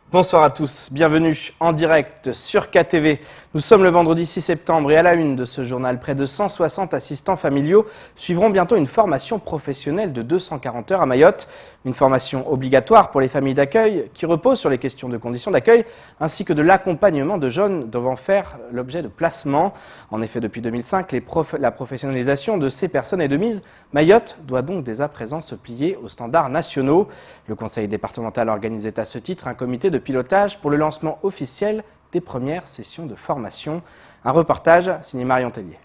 Bonsoir à tous, bienvenue en direct sur KTV. Nous sommes le vendredi 6 septembre et à la une de ce journal, près de 160 assistants familiaux suivront bientôt une formation professionnelle de 240 heures à Mayotte. Une formation obligatoire pour les familles d'accueil qui repose sur les questions de conditions d'accueil ainsi que de l'accompagnement de jeunes devant faire l'objet de placements. En effet, depuis 2005, la professionnalisation de ces personnes est de mise. Mayotte doit donc dès à présent se plier aux standards nationaux. Le conseil départemental organisait à ce titre un comité de pilotage pour le lancement officiel des premières sessions de formation. Un reportage signé Marion Tellier.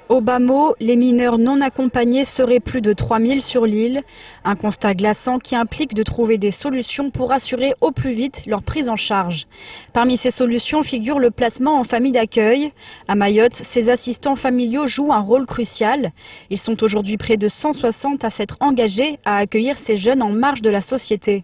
Au bas mot, les mineurs non accompagnés seraient plus de 3000 sur l'île. Un constat glaçant qui implique de trouver des solutions pour assurer au plus vite leur prise en charge. Parmi ces solutions figure le placement en famille d'accueil. À Mayotte, ces assistants familiaux jouent un rôle crucial. Ils sont aujourd'hui près de 160 à s'être engagés à accueillir ces jeunes en marge de la société.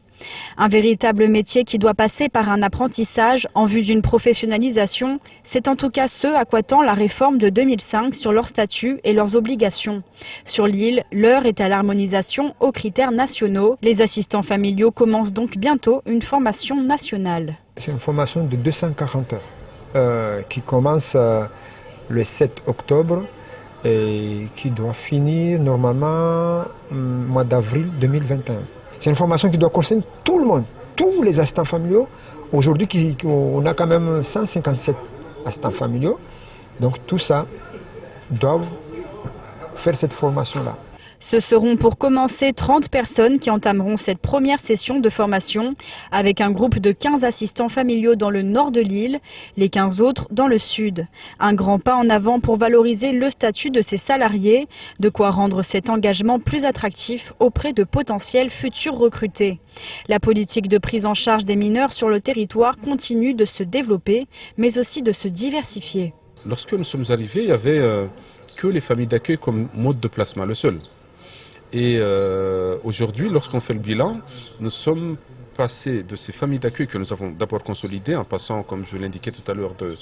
Un véritable métier qui doit passer par un apprentissage en vue d'une professionnalisation. C'est en tout cas ce à quoi tend la réforme de 2005 sur leur statut et leurs obligations. Sur l'île, l'heure est à l'harmonisation aux critères nationaux. Les assistants familiaux commencent donc bientôt une formation nationale. C'est une formation de 240 heures qui commence le 7 octobre et qui doit finir normalement au mois d'avril 2021. C'est une formation qui doit concerner tout le monde, tous les assistants familiaux. Aujourd'hui, on a quand même 157 assistants familiaux. Donc tout ça doivent faire cette formation-là. Ce seront pour commencer 30 personnes qui entameront cette première session de formation avec un groupe de 15 assistants familiaux dans le nord de l'île, les 15 autres dans le sud. Un grand pas en avant pour valoriser le statut de ces salariés, de quoi rendre cet engagement plus attractif auprès de potentiels futurs recrutés. La politique de prise en charge des mineurs sur le territoire continue de se développer, mais aussi de se diversifier. Lorsque nous sommes arrivés, il n'y avait que les familles d'accueil comme mode de placement, le seul. Et aujourd'hui, lorsqu'on fait le bilan, nous sommes passés de ces familles d'accueil que nous avons d'abord consolidées, en passant, comme je l'indiquais tout à l'heure, de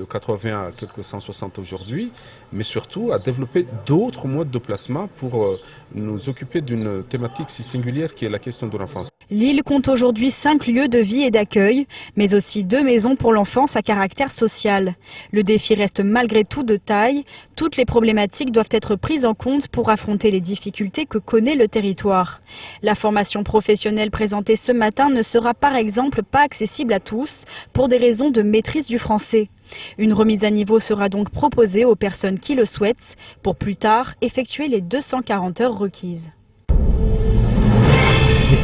80 à quelques 160 aujourd'hui, mais surtout à développer d'autres modes de placement pour nous occuper d'une thématique si singulière qui est la question de l'enfance. L'île compte aujourd'hui 5 lieux de vie et d'accueil, mais aussi 2 maisons pour l'enfance à caractère social. Le défi reste malgré tout de taille. Toutes les problématiques doivent être prises en compte pour affronter les difficultés que connaît le territoire. La formation professionnelle présentée ce matin ne sera par exemple pas accessible à tous pour des raisons de maîtrise du français. Une remise à niveau sera donc proposée aux personnes qui le souhaitent pour plus tard effectuer les 240 heures requises.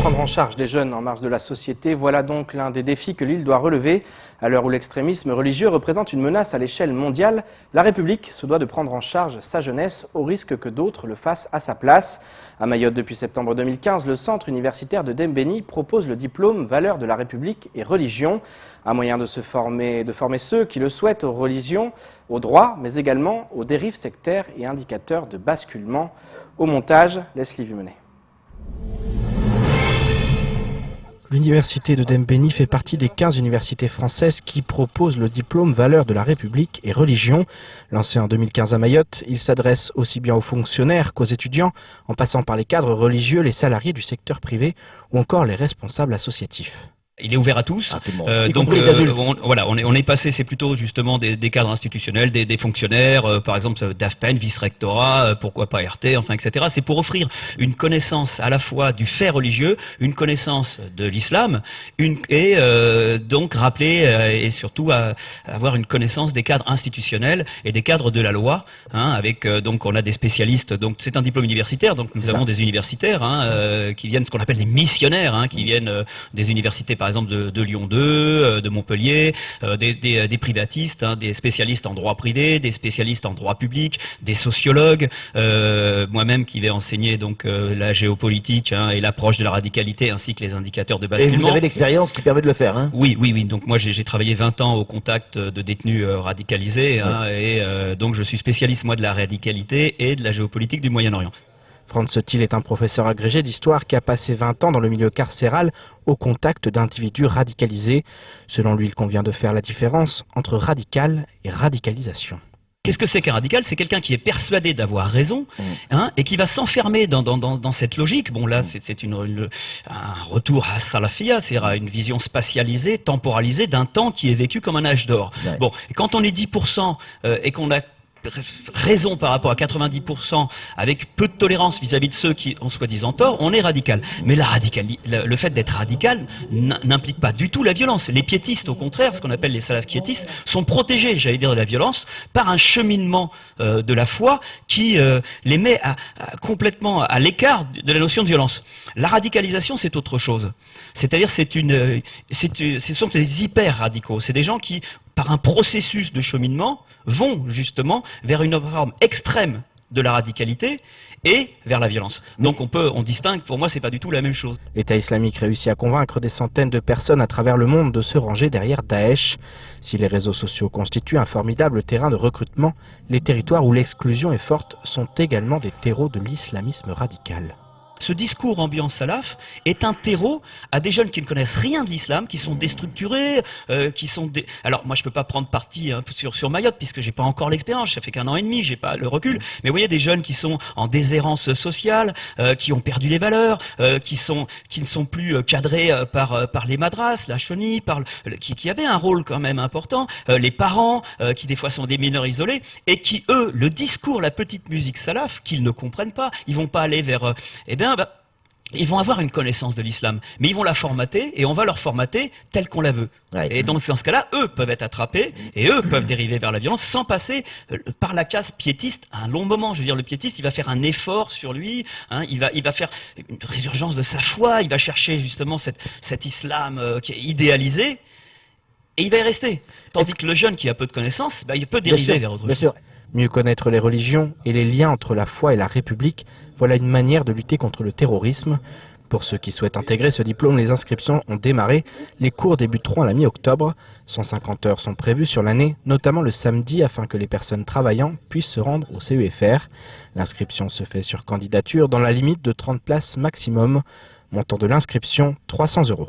Prendre en charge des jeunes en marge de la société, voilà donc l'un des défis que l'île doit relever. À l'heure où l'extrémisme religieux représente une menace à l'échelle mondiale, la République se doit de prendre en charge sa jeunesse au risque que d'autres le fassent à sa place. À Mayotte, depuis septembre 2015, le centre universitaire de Dembéni propose le diplôme Valeurs de la République et religion. Un moyen de former ceux qui le souhaitent aux religions, aux droits, mais également aux dérives sectaires et indicateurs de basculement. Au montage, Leslie Vumenet. L'université de Dembéni fait partie des 15 universités françaises qui proposent le diplôme Valeurs de la République et religion. Lancé en 2015 à Mayotte, il s'adresse aussi bien aux fonctionnaires qu'aux étudiants, en passant par les cadres religieux, les salariés du secteur privé ou encore les responsables associatifs. Il est ouvert à tous. Donc les adultes. On est passé, c'est plutôt justement des cadres institutionnels, des fonctionnaires, par exemple d'AFPEN, vice-rectorat, pourquoi pas RT, enfin etc. C'est pour offrir une connaissance à la fois du fait religieux, une connaissance de l'islam, et donc rappeler et surtout avoir une connaissance des cadres institutionnels et des cadres de la loi. Avec donc on a des spécialistes. Donc c'est un diplôme universitaire. Donc nous avons des universitaires qui viennent ce qu'on appelle des missionnaires, qui viennent des universités par exemple de Lyon 2, de Montpellier, des privatistes, des spécialistes en droit privé, des spécialistes en droit public, des sociologues, moi-même qui vais enseigner donc la géopolitique et l'approche de la radicalité ainsi que les indicateurs de basculement. Et vous avez l'expérience qui permet de le faire, Oui. Donc moi j'ai travaillé 20 ans au contact de détenus radicalisés, et donc je suis spécialiste moi de la radicalité et de la géopolitique du Moyen-Orient. Franz Thiel est un professeur agrégé d'histoire qui a passé 20 ans dans le milieu carcéral au contact d'individus radicalisés. Selon lui, il convient de faire la différence entre radical et radicalisation. Qu'est-ce que c'est qu'un radical? C'est quelqu'un qui est persuadé d'avoir raison, hein, et qui va s'enfermer dans cette logique. Bon, là, c'est un retour à Salafia, c'est-à-dire à une vision spatialisée, temporalisée d'un temps qui est vécu comme un âge d'or. Ouais. Bon, et quand on est 10% et qu'on a raison par rapport à 90% avec peu de tolérance vis-à-vis de ceux qui ont soi-disant tort, on est radical. Mais le fait d'être radical n'implique pas du tout la violence. Les piétistes, au contraire, ce qu'on appelle les salafes piétistes, sont protégés, j'allais dire, de la violence par un cheminement de la foi qui les met complètement à l'écart de la notion de violence. La radicalisation, c'est autre chose. C'est-à-dire, ce sont des hyper-radicaux. C'est des gens qui, par un processus de cheminement, vont justement vers une forme extrême de la radicalité et vers la violence. Donc on distingue, pour moi c'est pas du tout la même chose. L'État islamique réussit à convaincre des centaines de personnes à travers le monde de se ranger derrière Daesh. Si les réseaux sociaux constituent un formidable terrain de recrutement, les territoires où l'exclusion est forte sont également des terreaux de l'islamisme radical. Ce discours ambiant salaf est un terreau à des jeunes qui ne connaissent rien de l'islam, qui sont déstructurés, Alors moi je peux pas prendre parti sur Mayotte puisque j'ai pas encore l'expérience, ça fait qu'1 an et demi, j'ai pas le recul. Mais vous voyez des jeunes qui sont en déshérence sociale, qui ont perdu les valeurs, qui ne sont plus cadrés par les madras, la chenille, qui avaient un rôle quand même important, les parents qui des fois sont des mineurs isolés et qui eux le discours, la petite musique salaf qu'ils ne comprennent pas, ils vont pas aller vers ils vont avoir une connaissance de l'islam, mais ils vont la formater et on va leur formater telle qu'on la veut. Ouais. Et donc dans ce cas-là, eux peuvent être attrapés et eux peuvent dériver vers la violence sans passer par la case piétiste un long moment. Je veux dire, le piétiste, il va faire un effort sur lui, hein, il va faire une résurgence de sa foi, il va chercher justement cet islam qui est idéalisé et il va y rester. Tandis que le jeune qui a peu de connaissances, il peut dériver vers autre chose. Bien sûr. Mieux connaître les religions et les liens entre la foi et la République, voilà une manière de lutter contre le terrorisme. Pour ceux qui souhaitent intégrer ce diplôme, les inscriptions ont démarré. Les cours débuteront à la mi-octobre. 150 heures sont prévues sur l'année, notamment le samedi, afin que les personnes travaillant puissent se rendre au CEFR. L'inscription se fait sur candidature dans la limite de 30 places maximum. Montant de l'inscription, 300 €.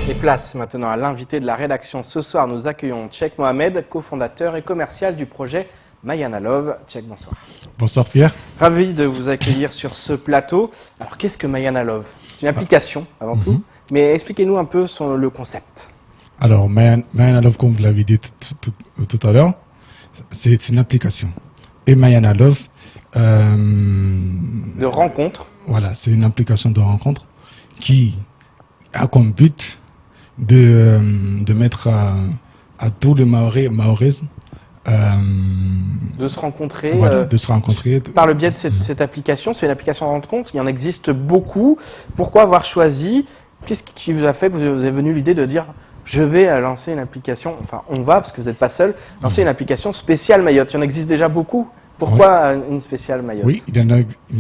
Et place maintenant à l'invité de la rédaction. Ce soir, nous accueillons Tchèque Mohamed, cofondateur et commercial du projet Mayana Love. Tchèque, bonsoir. Bonsoir Pierre. Ravi de vous accueillir sur ce plateau. Alors, qu'est-ce que Mayana Love? C'est une application avant tout, mais expliquez-nous un peu le concept. Alors, Mayana Love, comme vous l'avez dit tout à l'heure, c'est une application. Et Mayana Love... de rencontre. Voilà, c'est une application de rencontre qui a comme but de mettre à tous les Mahorais de se rencontrer, voilà, de se rencontrer par le biais de cette application. C'est une application de rencontre, il y en existe beaucoup. Pourquoi avoir choisi? Qu'est-ce qui vous a fait que vous avez venu l'idée de dire je vais lancer une application, enfin on va, parce que vous n'êtes pas seul, lancer une application spéciale Mayotte? Il y en existe déjà beaucoup. Pourquoi une spéciale Mayotte? Oui, il en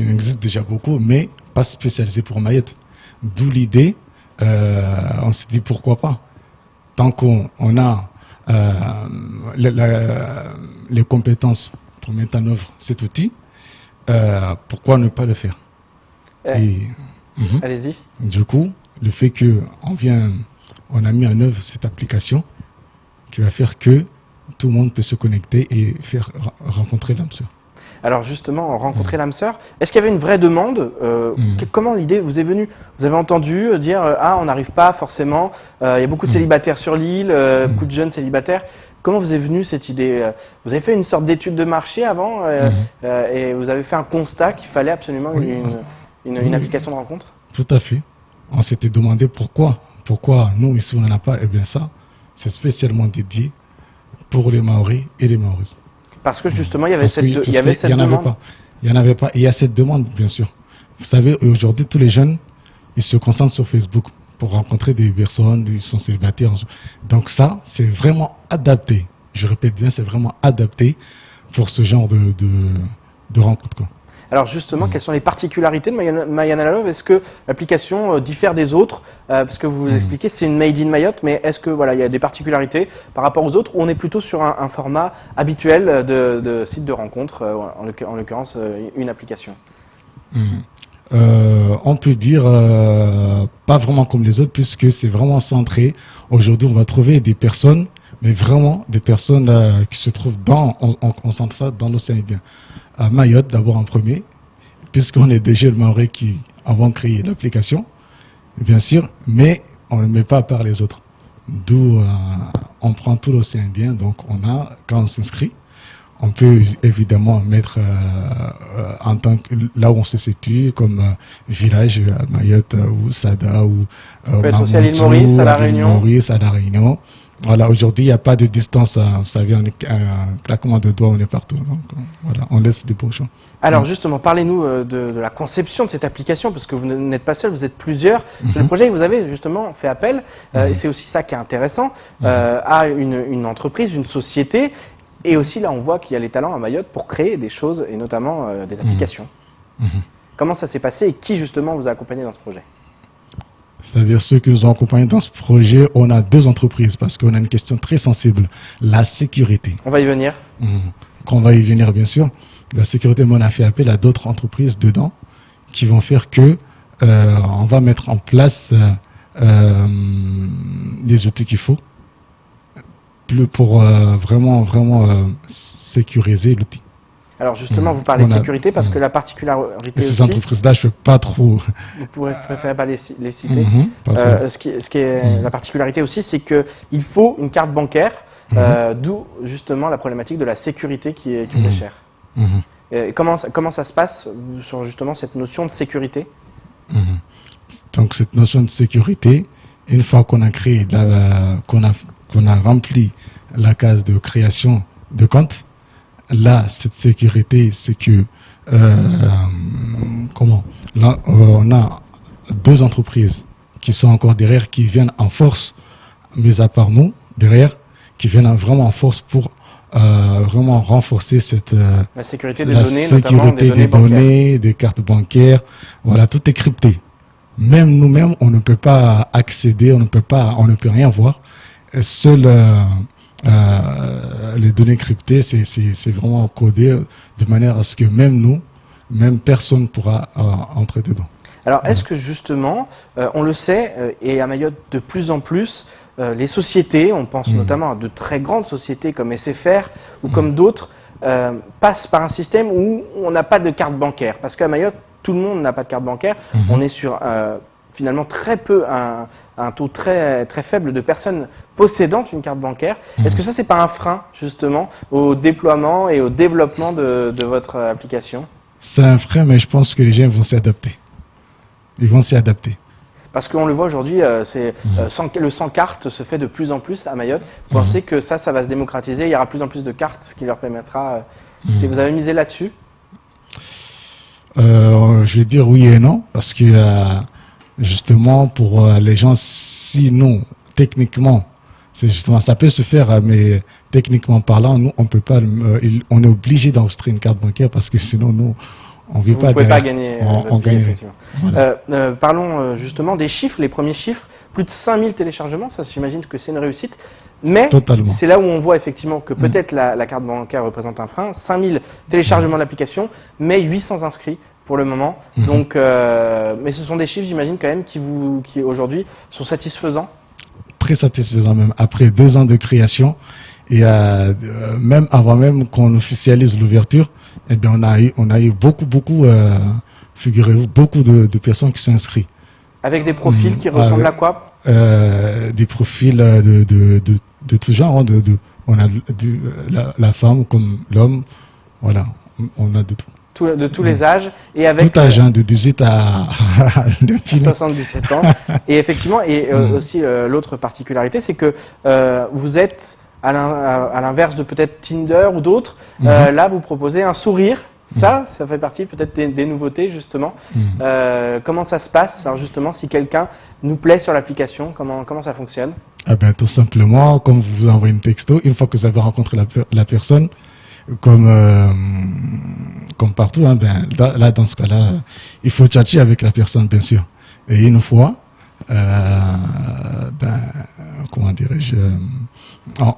existe déjà beaucoup, mais pas spécialisée pour Mayotte. D'où l'idée, on s'est dit pourquoi pas. Tant qu'on a les compétences pour mettre en œuvre cet outil, pourquoi ne pas le faire? Allez-y. Du coup, le fait on a mis en œuvre cette application qui va faire que tout le monde peut se connecter et faire rencontrer l'âme sœur. Alors justement, rencontrer l'âme sœur, est-ce qu'il y avait une vraie demande? Comment l'idée vous est venue? Vous avez entendu dire on n'arrive pas forcément, il y a beaucoup de célibataires sur l'île, beaucoup de jeunes célibataires. Comment vous est venue cette idée? Vous avez fait une sorte d'étude de marché avant et vous avez fait un constat qu'il fallait absolument une application de rencontre? Tout à fait. On s'était demandé pourquoi nous ici on n'en a pas. Eh bien ça, c'est spécialement dédié pour les Mahorais et les Mahorais. Parce que justement, il y avait cette demande. Il n'y en avait pas. Et il y a cette demande, bien sûr. Vous savez, aujourd'hui, tous les jeunes, ils se concentrent sur Facebook pour rencontrer des personnes qui sont célibataires. Donc ça, c'est vraiment adapté. Je répète bien, c'est vraiment adapté pour ce genre de rencontre, quoi. Alors justement, quelles sont les particularités de Mayana Love? Est-ce que l'application diffère des autres? Parce que vous expliquez, c'est une Made in Mayotte, mais est-ce que il y a des particularités par rapport aux autres, ou on est plutôt sur un format habituel de site de rencontre, en l'occurrence une application? On peut dire pas vraiment comme les autres, puisque c'est vraiment centré. Aujourd'hui, on va trouver des personnes mais vraiment des personnes qui se trouvent on sent ça dans l'océan Indien. À Mayotte, d'abord en premier, puisqu'on est des jeunes Maoris qui avons créé l'application, bien sûr, mais on ne le met pas à part les autres. D'où on prend tout l'océan Indien, donc quand on s'inscrit, on peut évidemment mettre en tant que là où on se situe comme village à Mayotte ou Sada ou peut être aussi à l'île Maurice, à La Réunion. Voilà, aujourd'hui, il n'y a pas de distance. Vous savez, un claquement de doigts, on est partout. Donc, voilà, on laisse des beaux champs. Alors justement, parlez-nous de la conception de cette application, parce que vous n'êtes pas seul, vous êtes plusieurs. Sur le projet, vous avez justement fait appel, et c'est aussi ça qui est intéressant, à une entreprise, une société. Et aussi, là, on voit qu'il y a les talents à Mayotte pour créer des choses, et notamment des applications. Comment ça s'est passé et qui, justement, vous a accompagné dans ce projet? C'est-à-dire ceux qui nous ont accompagnés dans ce projet, on a 2 entreprises, parce qu'on a une question très sensible, la sécurité. On va y venir. Qu'on va y venir, bien sûr. La sécurité, mais on a fait appel à d'autres entreprises dedans, qui vont faire que on va mettre en place les outils qu'il faut, pour vraiment sécuriser l'outil. Alors justement, vous parlez de sécurité parce que la particularité et ces aussi... entreprises-là, je ne peux pas trop... Vous préférez pas les citer. Ce qui est la particularité aussi, c'est qu'il faut une carte bancaire, d'où justement la problématique de la sécurité qui est chère. Et comment ça se passe sur justement cette notion de sécurité? Donc cette notion de sécurité, une fois qu'on a créé, qu'on a rempli la case de création de compte, là, cette sécurité, c'est que là, on a 2 entreprises qui sont encore derrière, qui viennent en force, mis à part nous, derrière, qui viennent vraiment en force pour vraiment renforcer la sécurité des données, des cartes bancaires. Voilà, tout est crypté. Même nous-mêmes, on ne peut pas accéder, on ne peut rien voir. Seules les données cryptées, c'est vraiment codé de manière à ce que même personne pourra entrer dedans. Alors, est-ce que justement, on le sait, et à Mayotte de plus en plus, les sociétés, on pense notamment à de très grandes sociétés comme SFR ou comme d'autres, passent par un système où on n'a pas de carte bancaire? Parce qu'à Mayotte, tout le monde n'a pas de carte bancaire. On est sur finalement très peu, un taux très, très faible de personnes possédant une carte bancaire. Est-ce que ça, c'est pas un frein justement au déploiement et au développement de votre application? C'est un frein, mais je pense que les gens vont s'y adapter. Ils vont s'y adapter. Parce qu'on le voit aujourd'hui, le sans carte se fait de plus en plus à Mayotte. Vous pensez que ça va se démocratiser? Il y aura de plus en plus de cartes, ce qui leur permettra... Vous avez misé là-dessus? Je vais dire oui et non, parce que justement, pour les gens, sinon, techniquement, ça peut se faire, mais techniquement parlant, nous, on peut pas, on est obligé d'enregistrer une carte bancaire parce que sinon, nous, on ne pouvez pas gagner. On gagnerait. Voilà. Parlons justement des chiffres, les premiers chiffres. Plus de 5000 téléchargements, ça j'imagine que c'est une réussite. Mais c'est là où on voit effectivement que peut-être la carte bancaire représente un frein. 5000 téléchargements de l'application, mais 800 inscrits pour le moment. Donc, mais ce sont des chiffres, j'imagine, quand même, qui aujourd'hui sont satisfaisants. Très satisfaisants même. Après 2 ans de création, et même avant même qu'on officialise l'ouverture, eh bien, on a eu beaucoup, figurez-vous, beaucoup de personnes qui sont inscrites. Avec des profils qui ressemblent à quoi? Des profils de tout genre. On a la femme comme l'homme. Voilà, on a de tout. De tous les âges. Et avec tout âge, de 18 à 77 ans. Et effectivement, aussi l'autre particularité, c'est que vous êtes, à l'inverse de peut-être Tinder ou d'autres, là vous proposez un sourire. Ça fait partie peut-être des nouveautés justement. Comment ça se passe? Alors justement, si quelqu'un nous plaît sur l'application, comment ça fonctionne? Tout simplement, comme vous envoyez une texto, une fois que vous avez rencontré la personne, comme partout, dans ce cas-là, il faut tchatcher avec la personne, bien sûr. Et une fois, comment dirais-je,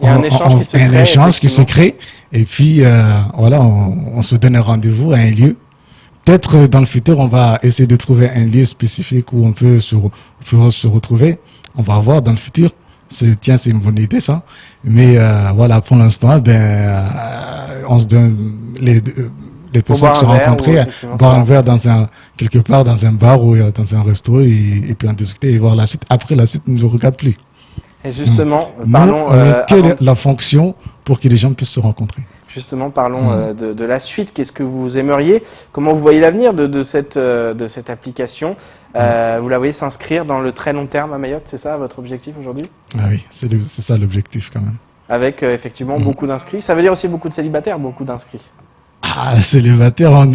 un échange qui se crée, et puis voilà, on se donne un rendez-vous à un lieu. Peut-être dans le futur, on va essayer de trouver un lieu spécifique où on peut se retrouver. On va voir dans le futur Tiens, c'est une bonne idée ça. Mais voilà, pour l'instant, on se donne les personnes qui se rencontrent, boire un verre quelque part dans un bar ou dans un resto et puis en discuter et voir la suite. Après la suite, on ne nous regarde plus. Et justement, parlons la fonction pour que les gens puissent se rencontrer. Justement, parlons de la suite. Qu'est-ce que vous aimeriez? Comment vous voyez l'avenir de cette application? Vous la voyez s'inscrire dans le très long terme à Mayotte, c'est ça votre objectif aujourd'hui? Ah oui, c'est ça l'objectif quand même. Avec effectivement beaucoup d'inscrits. Ça veut dire aussi beaucoup de célibataires, beaucoup d'inscrits. Ah, célibataire,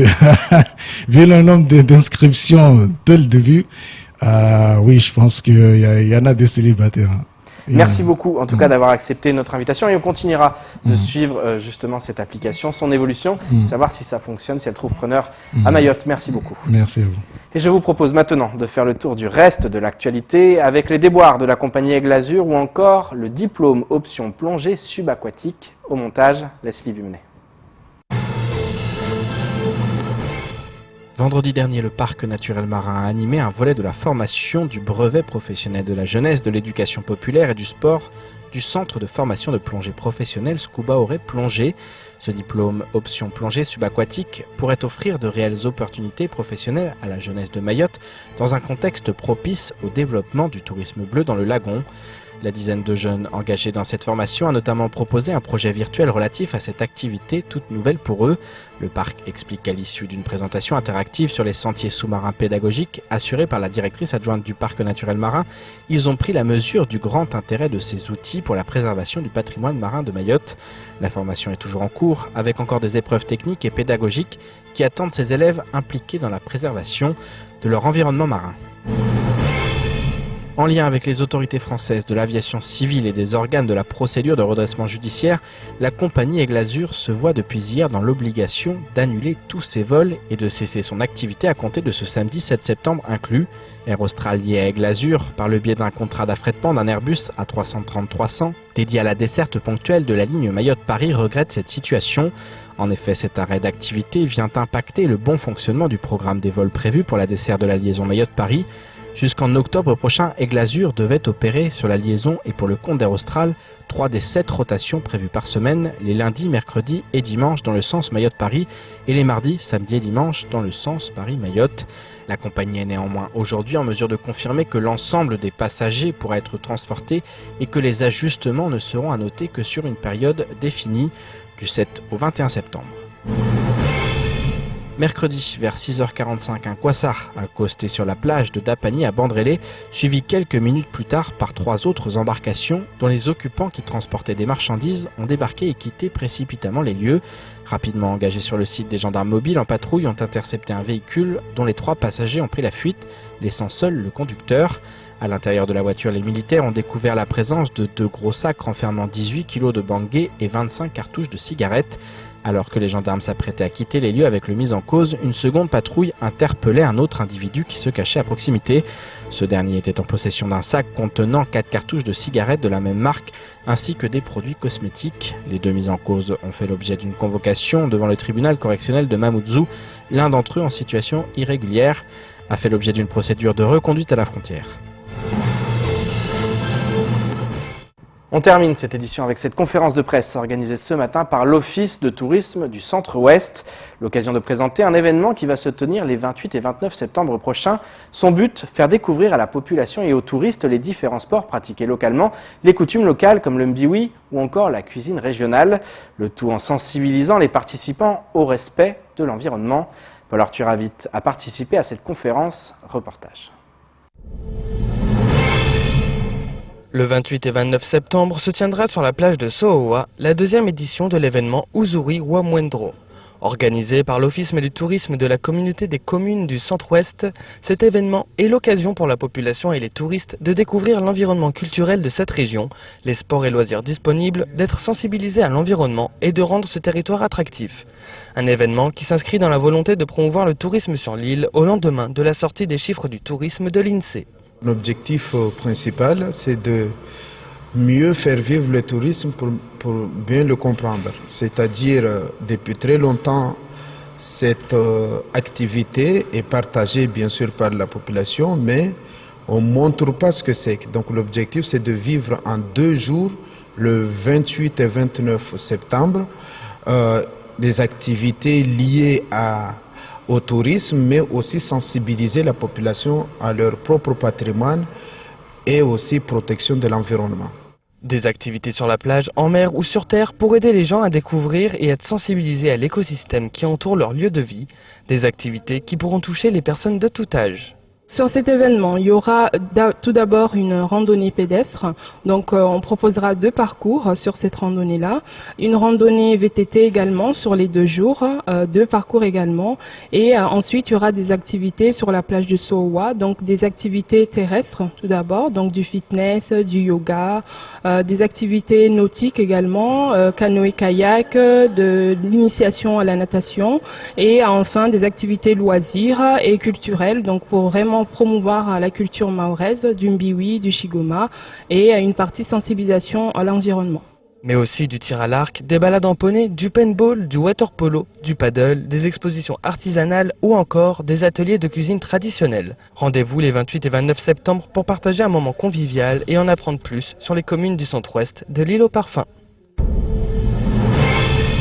vu le nombre d'inscriptions dès le début, oui, je pense qu'il y en a des célibataires. Merci beaucoup en tout cas d'avoir accepté notre invitation et on continuera de suivre justement cette application, son évolution, savoir si ça fonctionne, si elle trouve preneur à Mayotte. Merci beaucoup. Merci à vous. Et je vous propose maintenant de faire le tour du reste de l'actualité avec les déboires de la compagnie Aigle Azur ou encore le diplôme option plongée subaquatique. Au montage, Leslie Vumenet. Vendredi dernier, le Parc naturel marin a animé un volet de la formation du brevet professionnel de la jeunesse, de l'éducation populaire et du sport du centre de formation de plongée professionnelle Scuba Auray Plongée. Ce diplôme option plongée subaquatique pourrait offrir de réelles opportunités professionnelles à la jeunesse de Mayotte dans un contexte propice au développement du tourisme bleu dans le lagon. La dizaine de jeunes engagés dans cette formation a notamment proposé un projet virtuel relatif à cette activité toute nouvelle pour eux. Le parc explique qu'à l'issue d'une présentation interactive sur les sentiers sous-marins pédagogiques assurée par la directrice adjointe du parc naturel marin, ils ont pris la mesure du grand intérêt de ces outils pour la préservation du patrimoine marin de Mayotte. La formation est toujours en cours, avec encore des épreuves techniques et pédagogiques qui attendent ces élèves impliqués dans la préservation de leur environnement marin. En lien avec les autorités françaises de l'aviation civile et des organes de la procédure de redressement judiciaire, la compagnie Aigle Azur se voit depuis hier dans l'obligation d'annuler tous ses vols et de cesser son activité à compter de ce samedi 7 septembre inclus. Air Austral lié à Aigle Azur par le biais d'un contrat d'affrètement d'un Airbus A330-300 dédié à la desserte ponctuelle de la ligne Mayotte-Paris regrette cette situation. En effet, cet arrêt d'activité vient impacter le bon fonctionnement du programme des vols prévus pour la desserte de la liaison Mayotte-Paris. Jusqu'en octobre prochain, Aigle Azur devait opérer sur la liaison et pour le compte d'Air Austral 3 des 7 rotations prévues par semaine, les lundis, mercredis et dimanches dans le sens Mayotte-Paris et les mardis, samedis et dimanches dans le sens Paris-Mayotte. La compagnie est néanmoins aujourd'hui en mesure de confirmer que l'ensemble des passagers pourra être transporté et que les ajustements ne seront à noter que sur une période définie du 7 au 21 septembre. Mercredi, vers 6h45, un quassar a accosté sur la plage de Dapani à Bandrélé, suivi quelques minutes plus tard par 3 autres embarcations dont les occupants qui transportaient des marchandises ont débarqué et quitté précipitamment les lieux. Rapidement engagés sur le site, des gendarmes mobiles en patrouille ont intercepté un véhicule dont les 3 passagers ont pris la fuite, laissant seul le conducteur. À l'intérieur de la voiture, les militaires ont découvert la présence de 2 gros sacs renfermant 18 kg de bangui et 25 cartouches de cigarettes. Alors que les gendarmes s'apprêtaient à quitter les lieux avec le mis en cause, une seconde patrouille interpellait un autre individu qui se cachait à proximité. Ce dernier était en possession d'un sac contenant 4 cartouches de cigarettes de la même marque, ainsi que des produits cosmétiques. Les 2 mis en cause ont fait l'objet d'une convocation devant le tribunal correctionnel de Mamoudzou. L'un d'entre eux, en situation irrégulière, a fait l'objet d'une procédure de reconduite à la frontière. On termine cette édition avec cette conférence de presse organisée ce matin par l'Office de tourisme du Centre-Ouest. L'occasion de présenter un événement qui va se tenir les 28 et 29 septembre prochains. Son but, faire découvrir à la population et aux touristes les différents sports pratiqués localement, les coutumes locales comme le mbiwi ou encore la cuisine régionale. Le tout en sensibilisant les participants au respect de l'environnement. Paul Arthur invite à participer à cette conférence. Reportage. Le 28 et 29 septembre se tiendra sur la plage de Sohoa la 2e édition de l'événement Uzuri wa Mwendro. Organisé par l'Office du tourisme de la communauté des communes du Centre-Ouest, cet événement est l'occasion pour la population et les touristes de découvrir l'environnement culturel de cette région, les sports et loisirs disponibles, d'être sensibilisés à l'environnement et de rendre ce territoire attractif. Un événement qui s'inscrit dans la volonté de promouvoir le tourisme sur l'île au lendemain de la sortie des chiffres du tourisme de l'INSEE. L'objectif principal, c'est de mieux faire vivre le tourisme pour bien le comprendre. C'est-à-dire, depuis très longtemps, cette activité est partagée bien sûr par la population, mais on ne montre pas ce que c'est. Donc l'objectif, c'est de vivre en 2 jours, le 28 et 29 septembre, des activités liées au tourisme, mais aussi sensibiliser la population à leur propre patrimoine et aussi protection de l'environnement. Des activités sur la plage, en mer ou sur terre pour aider les gens à découvrir et être sensibilisés à l'écosystème qui entoure leur lieu de vie. Des activités qui pourront toucher les personnes de tout âge. Sur cet événement, il y aura tout d'abord une randonnée pédestre. Donc on proposera 2 parcours sur cette randonnée-là. Une randonnée VTT également sur les 2 jours, 2 parcours également. Et ensuite, il y aura des activités sur la plage de So'owa, donc des activités terrestres tout d'abord, donc du fitness, du yoga, des activités nautiques également, canoë-kayak, de l'initiation à la natation et enfin des activités loisirs et culturelles, donc pour vraiment promouvoir la culture mahoraise, du mbiwi, du shigoma et une partie sensibilisation à l'environnement. Mais aussi du tir à l'arc, des balades en poney, du paintball, du water polo, du paddle, des expositions artisanales ou encore des ateliers de cuisine traditionnelle. Rendez-vous les 28 et 29 septembre pour partager un moment convivial et en apprendre plus sur les communes du centre-ouest de l'île aux Parfums.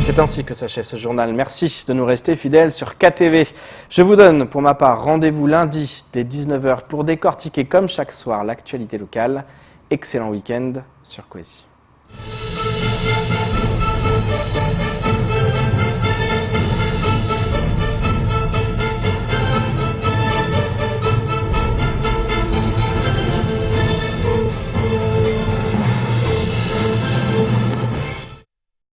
C'est ainsi que s'achève ce journal. Merci de nous rester fidèles sur KTV. Je vous donne pour ma part rendez-vous lundi dès 19h pour décortiquer comme chaque soir l'actualité locale. Excellent week-end sur Kwesi.